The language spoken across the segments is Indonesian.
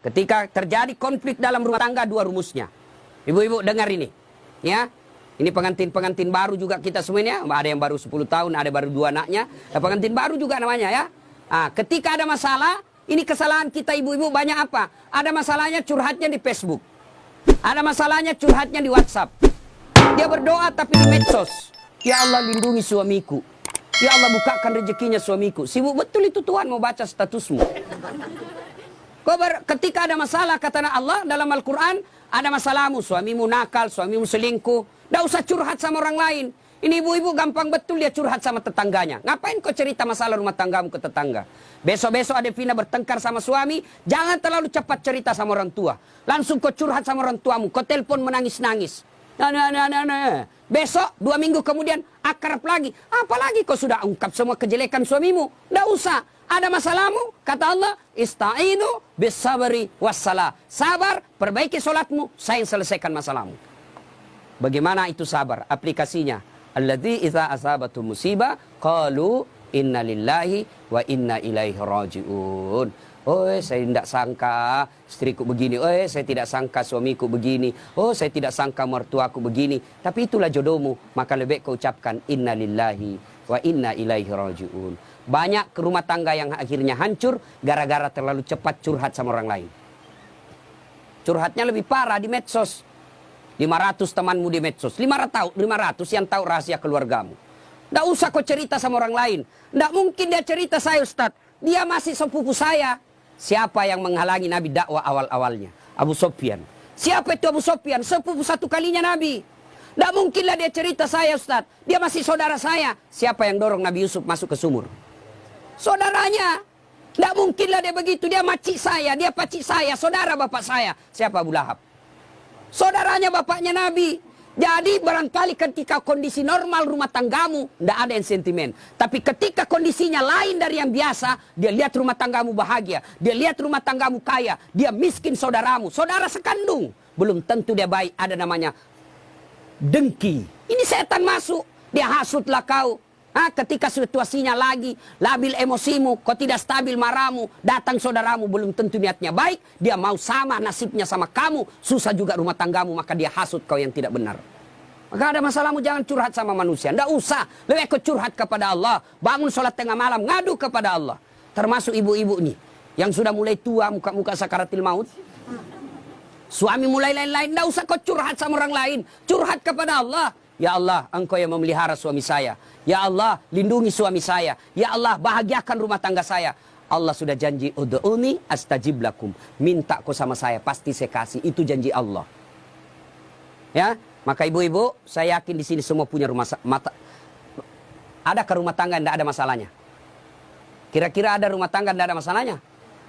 Ketika terjadi konflik dalam rumah tangga, dua rumusnya. Ibu-ibu dengar ini. Ya. Ini pengantin-pengantin baru juga kita semuanya. Ada yang baru 10 tahun, ada baru 2 anaknya. Pengantin baru juga namanya ya. Ketika ada masalah, ini kesalahan kita ibu-ibu banyak apa? Ada masalahnya curhatnya di Facebook. Ada masalahnya curhatnya di WhatsApp. Dia berdoa tapi di medsos. Ya Allah lindungi suamiku. Ya Allah bukakan rezekinya suamiku. Sibuk betul itu Tuhan mau baca statusmu. Ketika ada masalah kata Allah dalam Al-Quran, ada masalahmu, suamimu nakal, suamimu selingkuh. Nggak usah curhat sama orang lain. Ini ibu-ibu gampang betul dia curhat sama tetangganya. Ngapain kau cerita masalah rumah tanggamu ke tetangga? Besok-besok ada Vina bertengkar sama suami, jangan terlalu cepat cerita sama orang tua. Langsung kau curhat sama orang tuamu, kau telepon menangis-nangis. Besok 2 minggu kemudian akrab lagi. Apalagi kau sudah ungkap semua kejelekan suamimu. Nggak usah. Ada masalahmu, kata Allah, ista'inu bisabri wassalah. Sabar, perbaiki solatmu, saya yang selesaikan masalahmu. Bagaimana itu sabar? Aplikasinya. Alladzi idza asabatu musibah qalu inna lillahi wa inna ilaihi rajiun. Oh, saya tidak sangka istriku begini. Oh, saya tidak sangka suamiku begini. Oh, saya tidak sangka mertuaku begini. Tapi itulah jodohmu. Maka lebih kau ucapkan inna lillahi wa inna ilaihi rajiun. Banyak rumah tangga yang akhirnya hancur gara-gara terlalu cepat curhat sama orang lain. Curhatnya lebih parah di medsos. 500 temanmu di medsos. 500 yang tahu rahasia keluargamu. Nggak usah kau cerita sama orang lain. Nggak mungkin dia cerita saya Ustaz. Dia masih sepupu saya. Siapa yang menghalangi Nabi dakwah awal-awalnya? Abu Sufyan. Siapa itu Abu Sufyan? Sepupu satu kalinya Nabi. Nggak mungkinlah dia cerita saya Ustaz. Dia masih saudara saya. Siapa yang dorong Nabi Yusuf masuk ke sumur? Saudaranya. Nggak mungkinlah dia begitu. Dia makcik saya, dia pacik saya, saudara bapak saya. Siapa Abu Lahab? Saudaranya bapaknya Nabi. Jadi barangkali ketika kondisi normal rumah tanggamu, tidak ada yang sentimen. Tapi ketika kondisinya lain dari yang biasa, dia lihat rumah tanggamu bahagia. Dia lihat rumah tanggamu kaya. Dia miskin saudaramu. Saudara sekandung. Belum tentu dia baik. Ada namanya dengki. Ini setan masuk. Dia hasutlah kau. Ketika situasinya lagi labil emosimu, kau tidak stabil marahmu, datang saudaramu belum tentu niatnya baik, dia mau sama nasibnya sama kamu, susah juga rumah tanggamu, maka dia hasut kau yang tidak benar. Maka ada masalahmu jangan curhat sama manusia, ndak usah, lebih kau curhat kepada Allah, bangun sholat tengah malam, ngadu kepada Allah. Termasuk ibu-ibu nih, yang sudah mulai tua, muka-muka sakaratil maut, suami mulai lain-lain, ndak usah kau curhat sama orang lain, curhat kepada Allah. Ya Allah, Engkau yang memelihara suami saya. Ya Allah, lindungi suami saya. Ya Allah, bahagiakan rumah tangga saya. Allah sudah janji, ud'uni astajib lakum. Minta kau sama saya, pasti saya kasih. Itu janji Allah. Ya, maka ibu-ibu, saya yakin di sini semua punya rumah mata. Adakah rumah tangga yang tidak ada masalahnya? Kira-kira ada rumah tangga yang tidak ada masalahnya?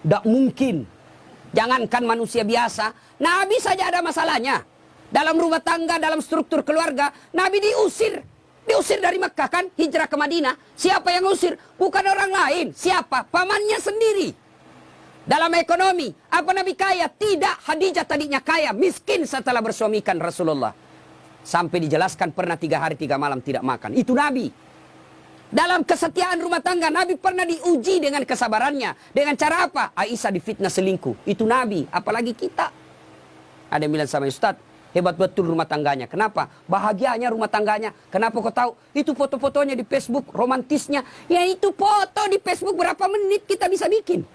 Tidak mungkin. Jangankan manusia biasa, Nabi saja ada masalahnya. Dalam rumah tangga, dalam struktur keluarga, Nabi diusir. Diusir dari Mekah kan, hijrah ke Madinah. Siapa yang usir? Bukan orang lain. Siapa? Pamannya sendiri. Dalam ekonomi, apa Nabi kaya? Tidak, Khadijah tadinya kaya, miskin setelah bersuamikan Rasulullah. Sampai dijelaskan pernah 3 hari 3 malam tidak makan. Itu Nabi. Dalam kesetiaan rumah tangga, Nabi pernah diuji dengan kesabarannya. Dengan cara apa? Aisyah difitnah selingkuh. Itu Nabi, apalagi kita. Ada yang bilang sama Ustaz, hebat betul rumah tangganya. Kenapa? Bahagianya rumah tangganya. Kenapa kau tahu? Itu foto-fotonya di Facebook, romantisnya. Ya itu foto di Facebook berapa menit kita bisa bikin.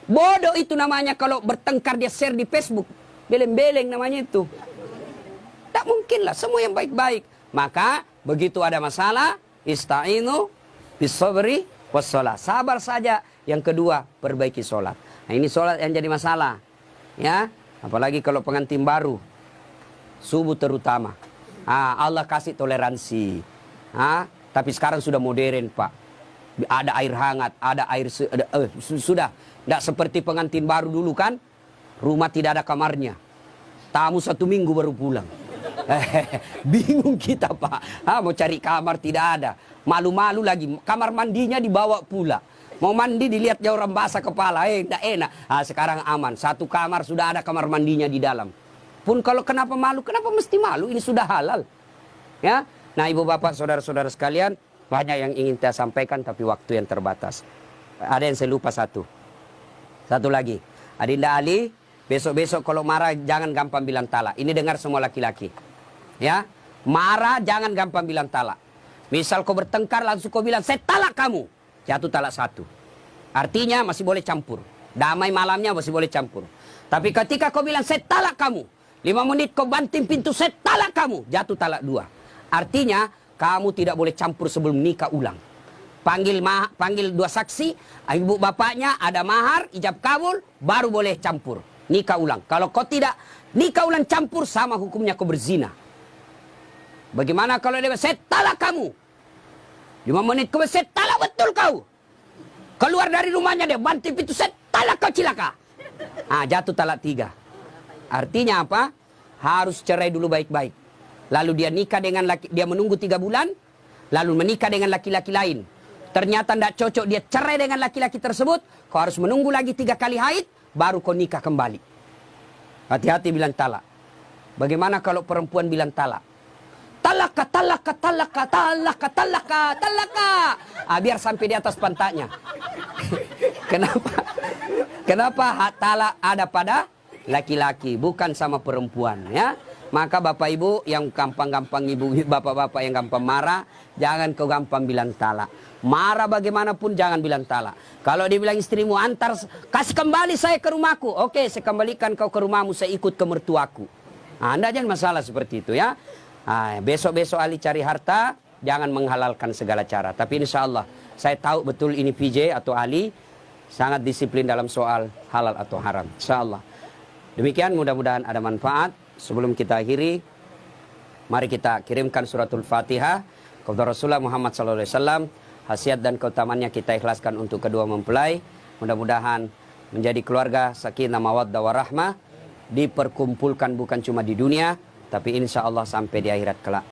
Bodoh itu namanya kalau bertengkar dia share di Facebook. Beleng-beleng namanya itu. Tak mungkin lah, semua yang baik-baik. Maka begitu ada masalah, ista'inu bisabri wassalah. Sabar saja. Yang kedua, perbaiki sholat. Nah ini sholat yang jadi masalah. Ya, apalagi kalau pengantin baru. Subuh terutama. Allah kasih toleransi. Tapi sekarang sudah modern Pak. Ada air hangat, ada air sudah. Tidak seperti pengantin baru dulu kan. Rumah tidak ada kamarnya. Tamu 1 minggu baru pulang. Bingung kita Pak. Mau cari kamar tidak ada. Malu-malu lagi. Kamar mandinya dibawa pula. Mau mandi dilihatnya orang basah kepala. Tidak enak. Sekarang aman. 1 kamar sudah ada kamar mandinya di dalam. Pun kalau kenapa malu, kenapa mesti malu? Ini sudah halal. Ya. Nah, ibu bapak, saudara-saudara sekalian, banyak yang ingin saya sampaikan tapi waktu yang terbatas. Ada yang saya lupa satu. Satu lagi. Adinda Ali, besok-besok kalau marah jangan gampang bilang talak. Ini dengar semua laki-laki. Ya, marah jangan gampang bilang talak. Misal kau bertengkar langsung kau bilang, saya talak kamu. Jatuh talak 1. Artinya masih boleh campur. Damai malamnya masih boleh campur. Tapi ketika kau bilang, saya talak kamu. 5 menit kau banting pintu, saya talak kamu. Jatuh talak 2. Artinya, kamu tidak boleh campur sebelum nikah ulang. Panggil 2 saksi, ibu bapaknya, ada mahar, ijab kabul, baru boleh campur. Nikah ulang. Kalau kau tidak nikah ulang campur, sama hukumnya kau berzina. Bagaimana kalau dia, saya talak kamu. 5 menit kemudian, saya talak betul kau. Keluar dari rumahnya dia, banting pintu, saya talak kau cilaka. Jatuh talak 3. Artinya apa? Harus cerai dulu baik-baik. Lalu dia nikah dengan laki, dia menunggu 3 bulan, lalu menikah dengan laki-laki lain. Ternyata tidak cocok, dia cerai dengan laki-laki tersebut, kau harus menunggu lagi 3 kali haid, baru kau nikah kembali. Hati-hati bilang talak. Bagaimana kalau perempuan bilang talak? Talaka, talaka, talaka, talaka, talaka, talaka. Biar sampai di atas pantatnya. Kenapa? Kenapa hak talak ada pada laki-laki, bukan sama perempuan, ya? Maka bapak ibu yang gampang-gampang, ibu bapak-bapak yang gampang marah, jangan kau gampang bilang talak. Marah bagaimanapun jangan bilang talak. Kalau dibilang istrimu, antar, kasih kembali saya ke rumahku. Oke, saya kembalikan kau ke rumahmu, saya ikut ke mertuaku. Anda jangan masalah seperti itu, ya. Besok-besok Ali cari harta, jangan menghalalkan segala cara. Tapi insya Allah, saya tahu betul ini PJ atau Ali sangat disiplin dalam soal halal atau haram. Insya Allah. Demikian, mudah-mudahan ada manfaat. Sebelum kita akhiri, mari kita kirimkan suratul Fatihah kepada Rasulullah Muhammad SAW. Khasiat dan keutamannya kita ikhlaskan untuk kedua mempelai. Mudah-mudahan menjadi keluarga sakinah mawaddah warahmah, diperkumpulkan bukan cuma di dunia, tapi insya Allah sampai di akhirat kelak.